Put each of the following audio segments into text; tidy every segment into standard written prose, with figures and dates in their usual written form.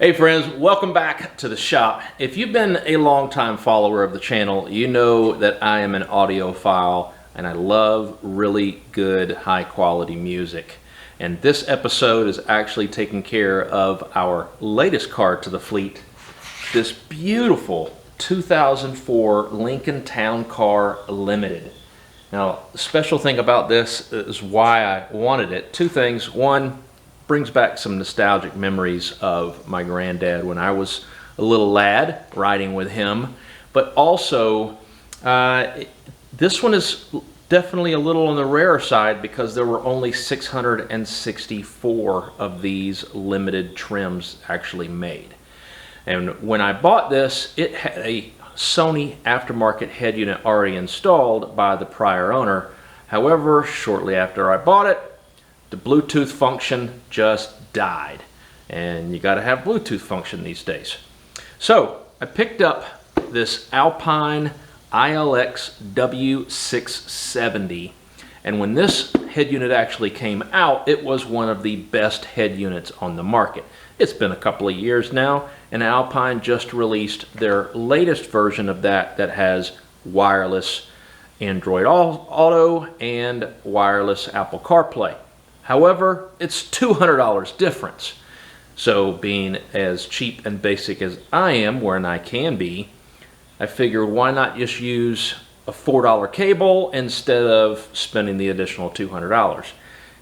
Hey friends, welcome back to the shop. If you've been a long-time follower of the channel, you know that I am an audiophile and I love really good high-quality music. And this episode is actually taking care of our latest car to the fleet, this beautiful 2004 Lincoln Town Car Limited. Now, the special thing about this is why I wanted it. Two things. One, brings back some nostalgic memories of my granddad when I was a little lad riding with him. But also, this one is definitely a little on the rare side because there were only 664 of these limited trims actually made. And when I bought this, it had a Sony aftermarket head unit already installed by the prior owner. However, shortly after I bought it, the Bluetooth function just died, and you got to have Bluetooth function these days. So I picked up this Alpine ILX-W670, and when this head unit actually came out, it was one of the best head units on the market. It's been a couple of years now, and Alpine just released their latest version of that has wireless Android Auto and wireless Apple CarPlay. However, it's $200 difference. So being as cheap and basic as I am, when I can be, I figured why not just use a $4 cable instead of spending the additional $200.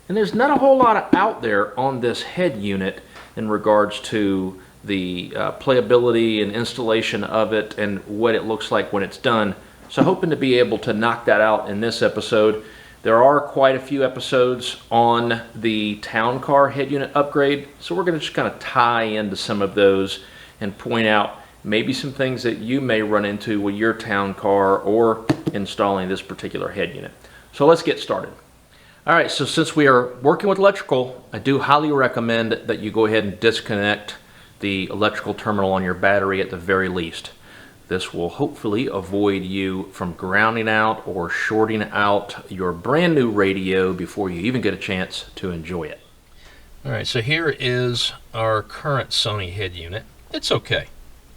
And there's not a whole lot out there on this head unit in regards to the playability and installation of it and what it looks like when it's done. So hoping to be able to knock that out in this episode. There are quite a few episodes on the Town Car head unit upgrade, so we're going to just kind of tie into some of those and point out maybe some things that you may run into with your Town Car or installing this particular head unit. So let's get started. Alright, so since we are working with electrical, I do highly recommend that you go ahead and disconnect the electrical terminal on your battery at the very least. This will hopefully avoid you from grounding out or shorting out your brand new radio before you even get a chance to enjoy it. Alright, so here is our current Sony head unit. It's okay.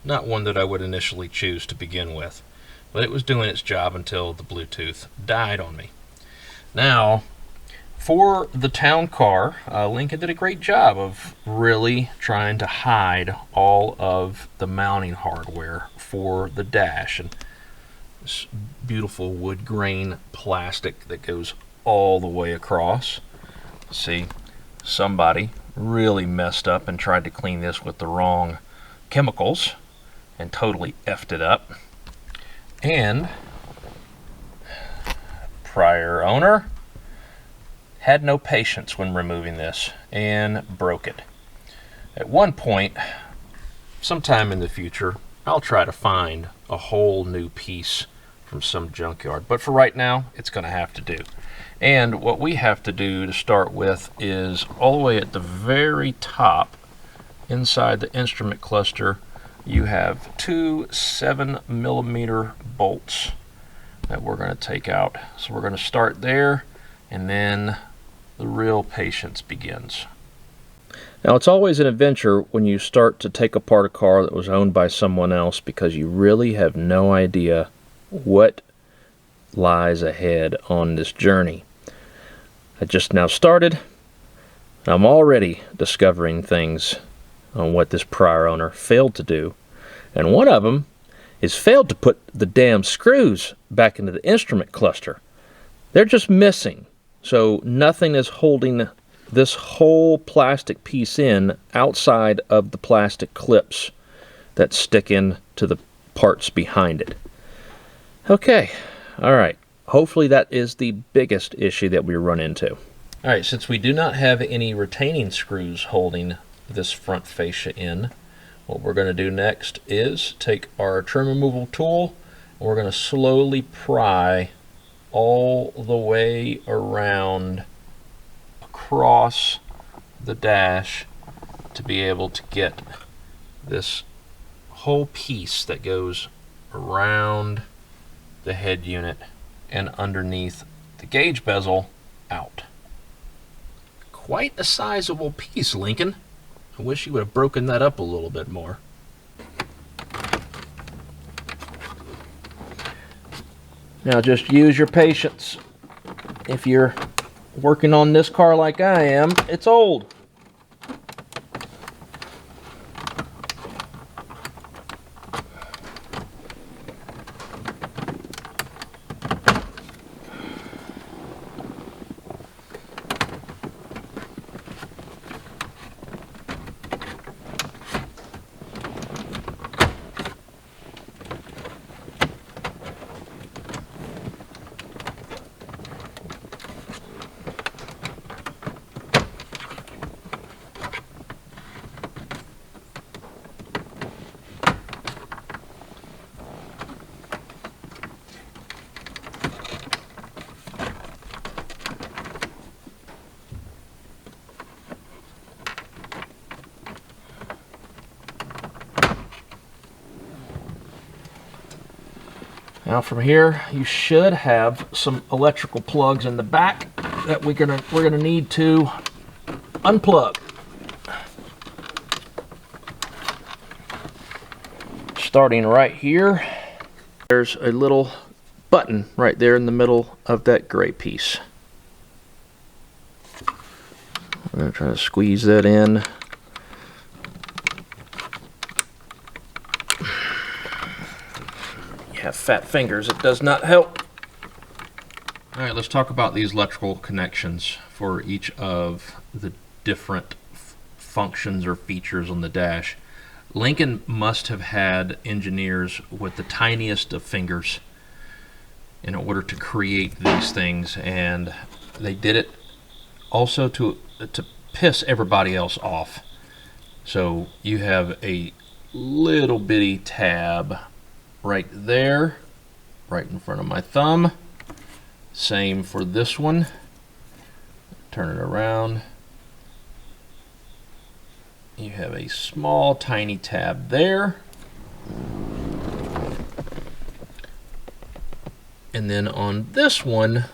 Not one that I would initially choose to begin with, but it was doing its job until the Bluetooth died on me. Now, for the Town Car, Lincoln did a great job of really trying to hide all of the mounting hardware for the dash, and this beautiful wood grain plastic that goes all the way across. See, somebody really messed up and tried to clean this with the wrong chemicals and totally effed it up. And prior owner had no patience when removing this and broke it. At one point, sometime in the future, I'll try to find a whole new piece from some junkyard, but for right now, it's going to have to do. And what we have to do to start with is all the way at the very top, inside the instrument cluster, you have two 7mm bolts that we're going to take out. So we're going to start there, and then the real patience begins. Now, it's always an adventure when you start to take apart a car that was owned by someone else because you really have no idea what lies ahead on this journey. I just now started. I'm already discovering things on what this prior owner failed to do. And one of them is failed to put the damn screws back into the instrument cluster. They're just missing. So nothing is holding this whole plastic piece in outside of the plastic clips that stick into the parts behind it. Okay, alright. Hopefully that is the biggest issue that we run into. Alright, since we do not have any retaining screws holding this front fascia in, what we're going to do next is take our trim removal tool and we're going to slowly pry all the way around across the dash to be able to get this whole piece that goes around the head unit and underneath the gauge bezel out. Quite a sizable piece, Lincoln. I wish you would have broken that up a little bit more. Now just use your patience. If you're working on this car like I am, it's old. Now from here, you should have some electrical plugs in the back that we're gonna need to unplug. Starting right here, there's a little button right there in the middle of that gray piece. I'm gonna try to squeeze that in. Have fat fingers, it does not help. Alright, let's talk about these electrical connections for each of the different functions or features on the dash. Lincoln must have had engineers with the tiniest of fingers in order to create these things, and they did it also to piss everybody else off. So you have a little bitty tab right there, right in front of my thumb. Same for this one. Turn it around. You have a small tiny tab there. And then on this one,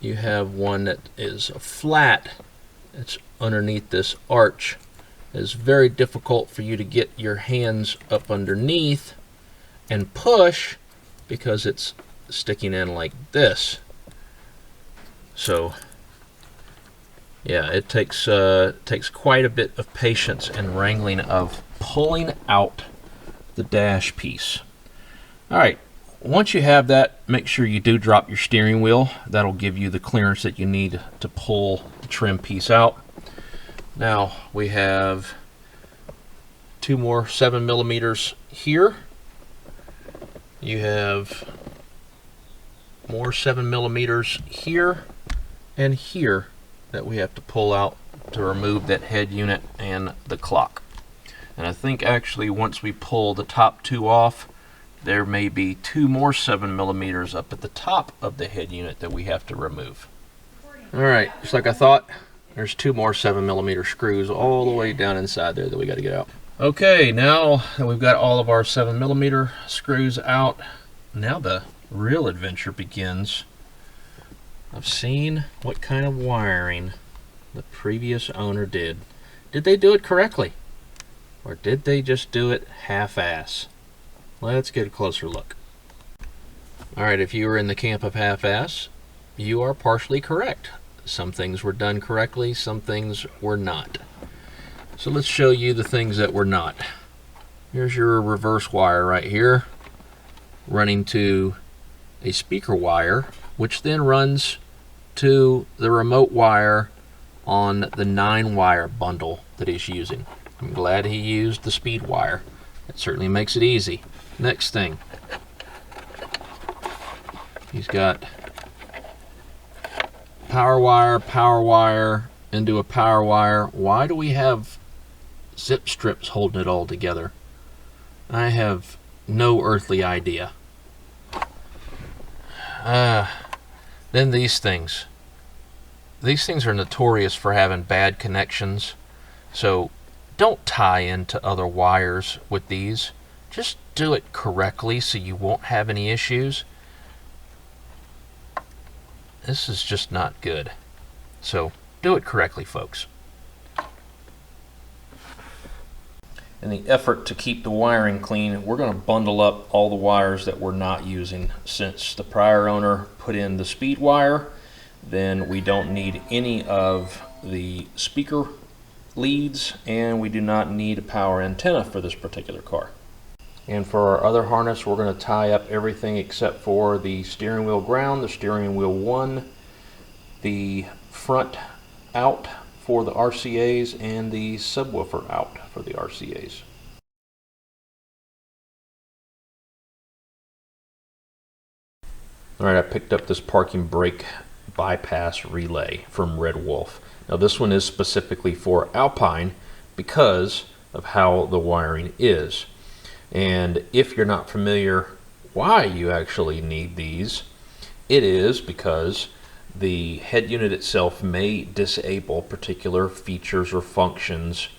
you have one that is flat. It's underneath this arch. It's very difficult for you to get your hands up underneath and push because it's sticking in like this. So yeah, it takes quite a bit of patience and wrangling of pulling out the dash piece. Alright, once you have that, make sure you do drop your steering wheel. That'll give you the clearance that you need to pull the trim piece out. Now we have 2 more 7mm here. You have more 7mm here and here that we have to pull out to remove that head unit and the clock. And I think actually once we pull the top 2 off, there may be 2 more 7mm up at the top of the head unit that we have to remove. Alright, just like I thought, there's 2 more 7mm screws all the way down inside there that we got to get out. Okay, now that we've got all of our 7mm screws out, now the real adventure begins of seeing what kind of wiring the previous owner did. Did they do it correctly? Or did they just do it half-ass? Let's get a closer look. Alright, if you were in the camp of half-ass, you are partially correct. Some things were done correctly, some things were not. So let's show you the things that were not. Here's your reverse wire right here, running to a speaker wire, which then runs to the remote wire on the 9-wire bundle that he's using. I'm glad he used the speed wire. That certainly makes it easy. Next thing, he's got power wire into a power wire. Why do we have zip strips holding it all together? I have no earthly idea. Then these things. These things are notorious for having bad connections, so don't tie into other wires with these. Just do it correctly so you won't have any issues. This is just not good. So do it correctly, folks. in the effort to keep the wiring clean, we're going to bundle up all the wires that we're not using. Since the prior owner put in the speed wire, then we don't need any of the speaker leads, and we do not need a power antenna for this particular car. And for our other harness, we're going to tie up everything except for the steering wheel ground, the steering wheel 1, the front out for the RCAs, and the subwoofer out for the RCAs. Alright, I picked up this parking brake bypass relay from Red Wolf. Now this one is specifically for Alpine because of how the wiring is. And if you're not familiar why you actually need these, it is because the head unit itself may disable particular features or functions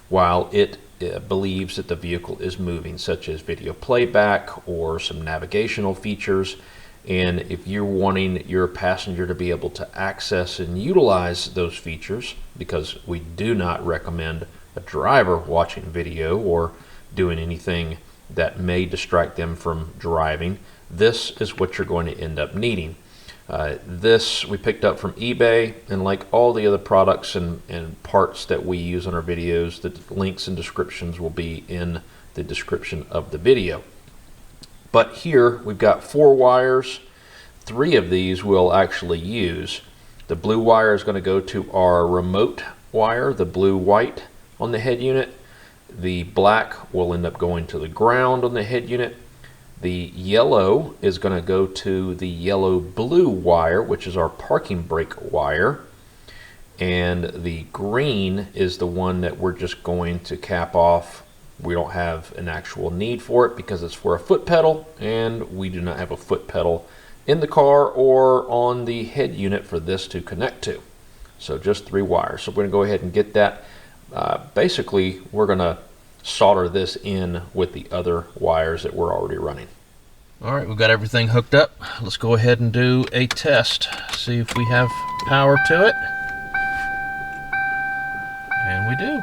while it believes that the vehicle is moving, such as video playback or some navigational features. And if you're wanting your passenger to be able to access and utilize those features, because we do not recommend a driver watching video or doing anything that may distract them from driving, this is what you're going to end up needing. This we picked up from eBay, and like all the other products and parts that we use on our videos, the links and descriptions will be in the description of the video. But here we've got 4 wires. 3 of these we'll actually use. The blue wire is going to go to our remote wire, the blue-white on the head unit. The black will end up going to the ground on the head unit. The yellow is going to go to the yellow-blue wire, which is our parking brake wire. And the green is the one that we're just going to cap off. We don't have an actual need for it because it's for a foot pedal, and we do not have a foot pedal in the car or on the head unit for this to connect to. So just 3 wires. So we're going to go ahead and get that. Basically, we're going to solder this in with the other wires that we're already running. All right, we've got everything hooked up. Let's go ahead and do a test. See if we have power to it. And we do.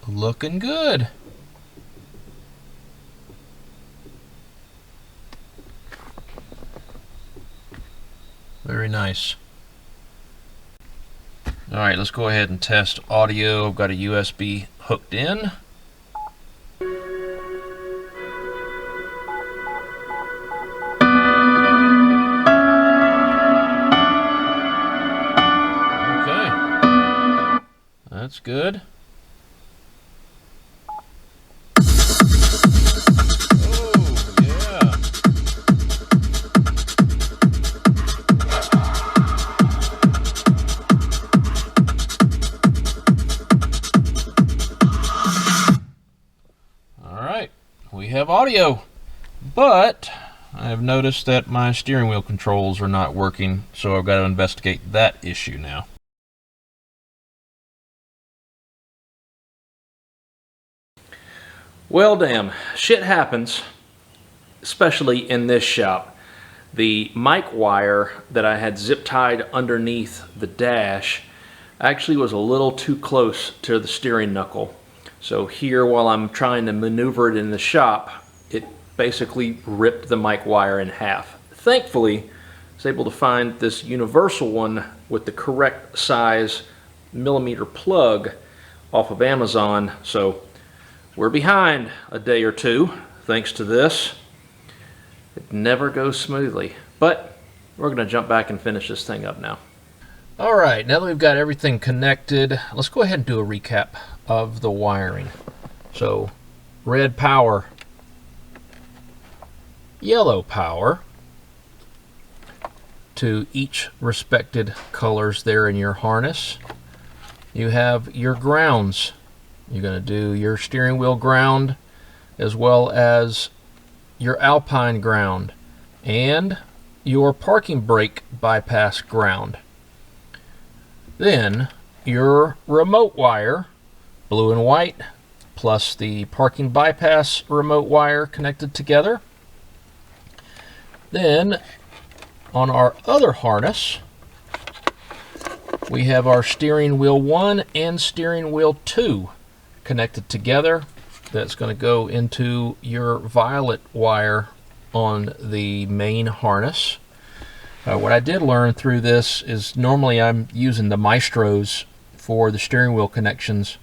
Looking good. Very nice. All right, let's go ahead and test audio. I've got a USB hooked in. Okay, that's good. We have audio, but I have noticed that my steering wheel controls are not working, so I've got to investigate that issue now. Well, damn, shit happens, especially in this shop. The mic wire that I had zip tied underneath the dash actually was a little too close to the steering knuckle. So here, while I'm trying to maneuver it in the shop, it basically ripped the mic wire in half. Thankfully, I was able to find this universal one with the correct size millimeter plug off of Amazon. So we're behind a day or 2 thanks to this. It never goes smoothly, but we're going to jump back and finish this thing up now. All right, now that we've got everything connected, let's go ahead and do a recap of the wiring. So, red power, yellow power to each respected colors there in your harness. You have your grounds. You're going to do your steering wheel ground as well as your Alpine ground and your parking brake bypass ground. Then your remote wire, blue and white, plus the parking bypass remote wire connected together. Then on our other harness, we have our steering wheel 1 and steering wheel 2 connected together. That's going to go into your violet wire on the main harness. What I did learn through this is normally I'm using the Maestros for the steering wheel connections,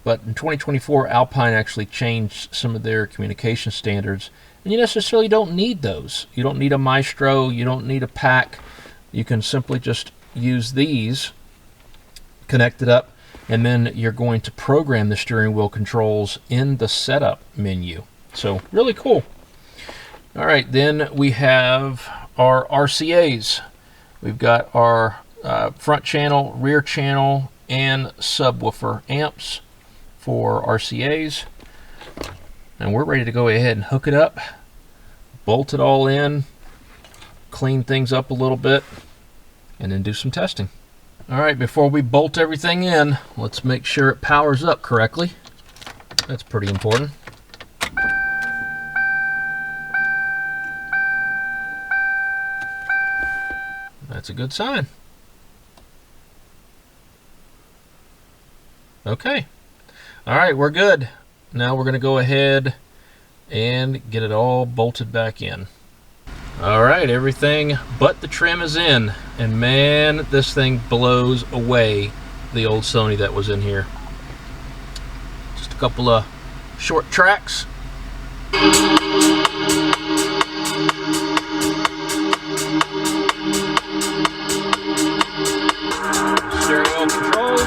but in 2024 Alpine actually changed some of their communication standards, and you necessarily don't need those. You don't need a Maestro, you don't need a pack. You can simply just use these, connect it up, and then you're going to program the steering wheel controls in the setup menu. So really cool. All right, then we have our RCAs. We've got our front channel, rear channel, and subwoofer amps for RCAs. And we're ready to go ahead and hook it up, bolt it all in, clean things up a little bit, and then do some testing. All right, before we bolt everything in, let's make sure it powers up correctly. That's pretty important. That's a good sign. Okay. All right, we're good. Now we're going to go ahead and get it all bolted back in. All right, everything but the trim is in, and man, this thing blows away the old Sony that was in here. Just a couple of short tracks. Steering wheel controls.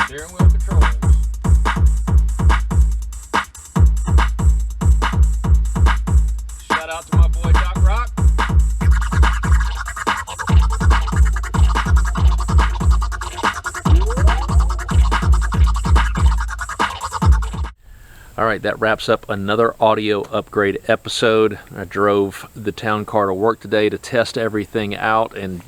Steering wheel controls. Shout out to my boy Doc Rock. All right, that wraps up another audio upgrade episode. I drove the town car to work today to test everything out, and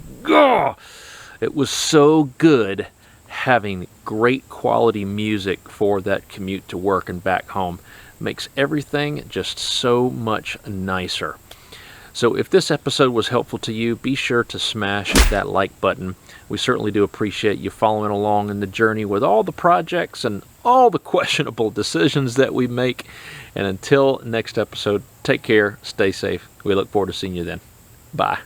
it was so good having great quality music for that commute to work and back home. Makes everything just so much nicer. So if this episode was helpful to you, be sure to smash that like button. We certainly do appreciate you following along in the journey with all the projects and all the questionable decisions that we make. And until next episode, take care, stay safe. We look forward to seeing you then. Bye.